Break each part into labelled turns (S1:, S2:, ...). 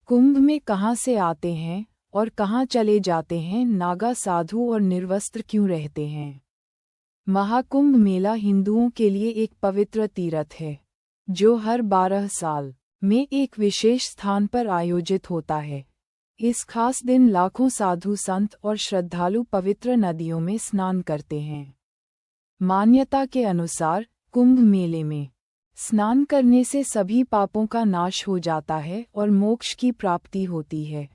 S1: कुंभ में कहाँ से आते हैं और कहाँ चले जाते हैं? नागा साधु और निर्वस्त्र क्यों रहते हैं? महाकुंभ मेला हिंदुओं के लिए एक पवित्र तीर्थ है, जो हर 12 साल में एक विशेष स्थान पर आयोजित होता है। इस खास दिन लाखों साधु संत और श्रद्धालु पवित्र नदियों में स्नान करते हैं। मान्यता के अनुसार कुंभ मेले में स्नान करने से सभी पापों का नाश हो जाता है और मोक्ष की प्राप्ति होती है।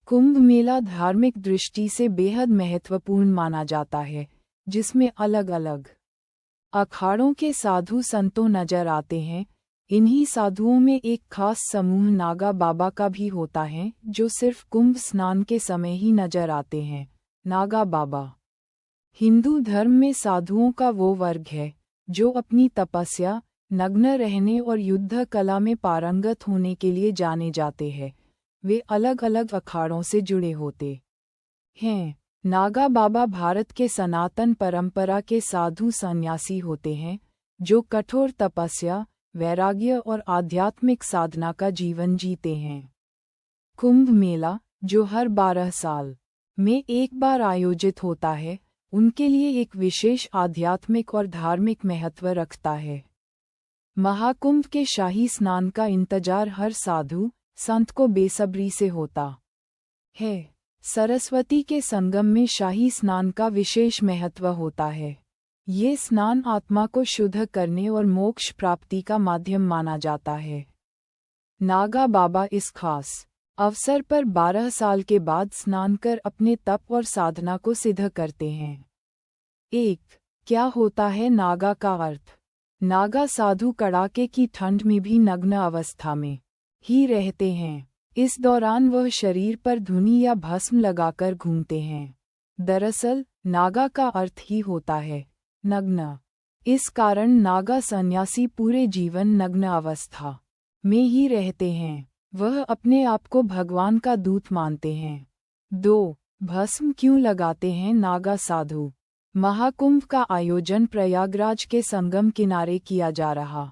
S1: कुंभ मेला धार्मिक दृष्टि से बेहद महत्वपूर्ण माना जाता है, जिसमें अलग अलग अखाड़ों के साधु संतों नजर आते हैं। इन्हीं साधुओं में एक खास समूह नागा बाबा का भी होता है, जो सिर्फ कुंभ स्नान के समय ही नजर आते हैं। नागा बाबा हिंदू धर्म में साधुओं का वो वर्ग है जो अपनी तपस्या, नग्न रहने और युद्ध कला में पारंगत होने के लिए जाने जाते हैं। वे अलग अलग अखाड़ों से जुड़े होते हैं। नागा बाबा भारत के सनातन परंपरा के साधु सन्यासी होते हैं, जो कठोर तपस्या, वैराग्य और आध्यात्मिक साधना का जीवन जीते हैं। कुंभ मेला, जो हर 12 साल में एक बार आयोजित होता है, उनके लिए एक विशेष आध्यात्मिक और धार्मिक महत्व रखता है। महाकुंभ के शाही स्नान का इंतजार हर साधु संत को बेसब्री से होता है। सरस्वती के संगम में शाही स्नान का विशेष महत्व होता है। ये स्नान आत्मा को शुद्ध करने और मोक्ष प्राप्ति का माध्यम माना जाता है। नागा बाबा इस खास अवसर पर 12 साल के बाद स्नान कर अपने तप और साधना को सिद्ध करते हैं। 1. क्या होता है नागा का अर्थ? नागा साधु कड़ाके की ठंड में भी नग्न अवस्था में ही रहते हैं। इस दौरान वह शरीर पर धुनी या भस्म लगाकर घूमते हैं। दरअसल नागा का अर्थ ही होता है नग्न। इस कारण नागा सन्यासी पूरे जीवन नग्न अवस्था में ही रहते हैं। वह अपने आप को भगवान का दूत मानते हैं। 2. भस्म क्यों लगाते हैं नागा साधु? महाकुंभ का आयोजन प्रयागराज के संगम किनारे किया जा रहा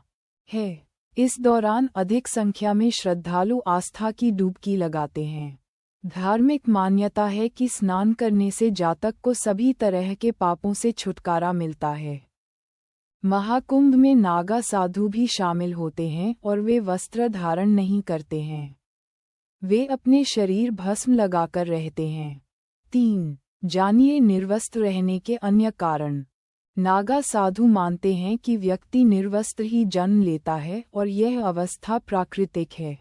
S1: है। इस दौरान अधिक संख्या में श्रद्धालु आस्था की डुबकी लगाते हैं। धार्मिक मान्यता है कि स्नान करने से जातक को सभी तरह के पापों से छुटकारा मिलता है। महाकुंभ में नागा साधु भी शामिल होते हैं और वे वस्त्र धारण नहीं करते हैं। वे अपने शरीर भस्म लगाकर रहते हैं। 3. जानिए निर्वस्त्र रहने के अन्य कारण। नागा साधु मानते हैं कि व्यक्ति निर्वस्त्र ही जन्म लेता है और यह अवस्था प्राकृतिक है।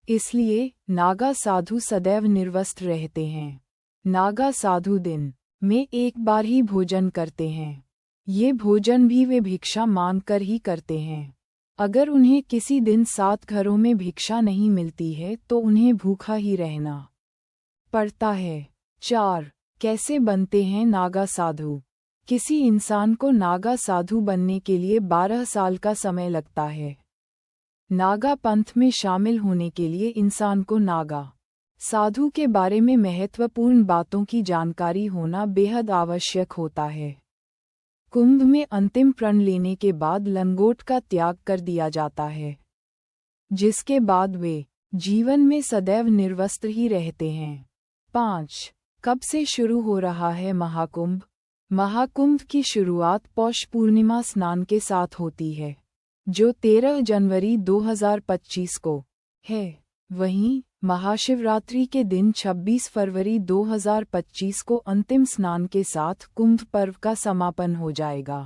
S1: इसलिए नागा साधु सदैव निर्वस्त्र रहते हैं। नागा साधु दिन में एक बार ही भोजन करते हैं। ये भोजन भी वे भिक्षा मांगकर ही करते हैं। अगर उन्हें किसी दिन 7 घरों में भिक्षा नहीं मिलती है तो उन्हें भूखा ही रहना पड़ता है। 4. कैसे बनते हैं नागा साधु? किसी इंसान को नागा साधु बनने के लिए 12 साल का समय लगता है। नागा पंथ में शामिल होने के लिए इंसान को नागा साधु के बारे में महत्वपूर्ण बातों की जानकारी होना बेहद आवश्यक होता है। कुंभ में अंतिम प्रण लेने के बाद लंगोट का त्याग कर दिया जाता है, जिसके बाद वे जीवन में सदैव निर्वस्त्र ही रहते हैं। 5. कब से शुरू हो रहा है महाकुंभ? महाकुंभ की शुरुआत पौष पूर्णिमा स्नान के साथ होती है, जो 13 जनवरी 2025 को है। वहीं महाशिवरात्रि के दिन 26 फरवरी 2025 को अंतिम स्नान के साथ कुंभ पर्व का समापन हो जाएगा।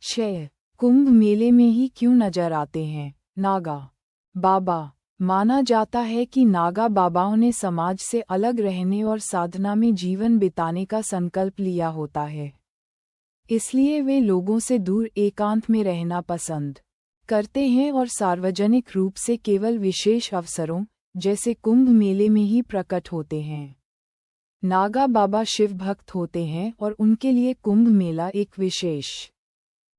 S1: 6. कुंभ मेले में ही क्यों नजर आते हैं नागा बाबा? माना जाता है कि नागा बाबाओं ने समाज से अलग रहने और साधना में जीवन बिताने का संकल्प लिया होता है। इसलिए वे लोगों से दूर एकांत में रहना पसंद करते हैं और सार्वजनिक रूप से केवल विशेष अवसरों जैसे कुंभ मेले में ही प्रकट होते हैं। नागा बाबा शिव भक्त होते हैं और उनके लिए कुंभ मेला एक विशेष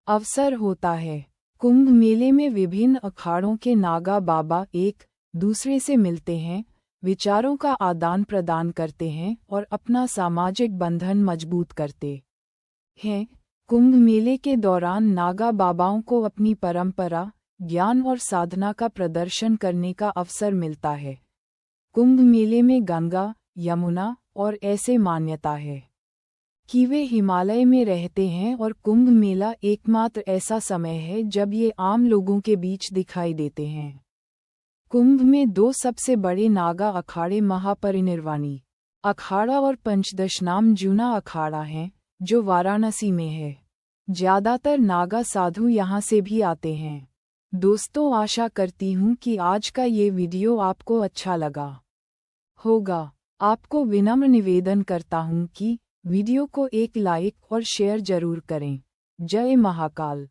S1: अवसर होता है। कुंभ मेले में विभिन्न अखाड़ों के नागा बाबा एक दूसरे से मिलते हैं, विचारों का आदान प्रदान करते हैं और अपना सामाजिक बंधन मजबूत करते हैं। कुंभ मेले के दौरान नागा बाबाओं को अपनी परंपरा, ज्ञान और साधना का प्रदर्शन करने का अवसर मिलता है। कुंभ मेले में गंगा, यमुना और ऐसे मान्यता है कि वे हिमालय में रहते हैं और कुंभ मेला एकमात्र ऐसा समय है जब ये आम लोगों के बीच दिखाई देते हैं। कुंभ में दो सबसे बड़े नागा अखाड़े महापरिनिर्वाणी अखाड़ा और पंचदशनाम जूना अखाड़ा हैं, जो वाराणसी में है। ज्यादातर नागा साधु यहाँ से भी आते हैं। दोस्तों, आशा करती हूँ कि आज का ये वीडियो आपको अच्छा लगा होगा। आपको विनम्र निवेदन करता हूँ कि वीडियो को एक लाइक और शेयर जरूर करें। जय महाकाल।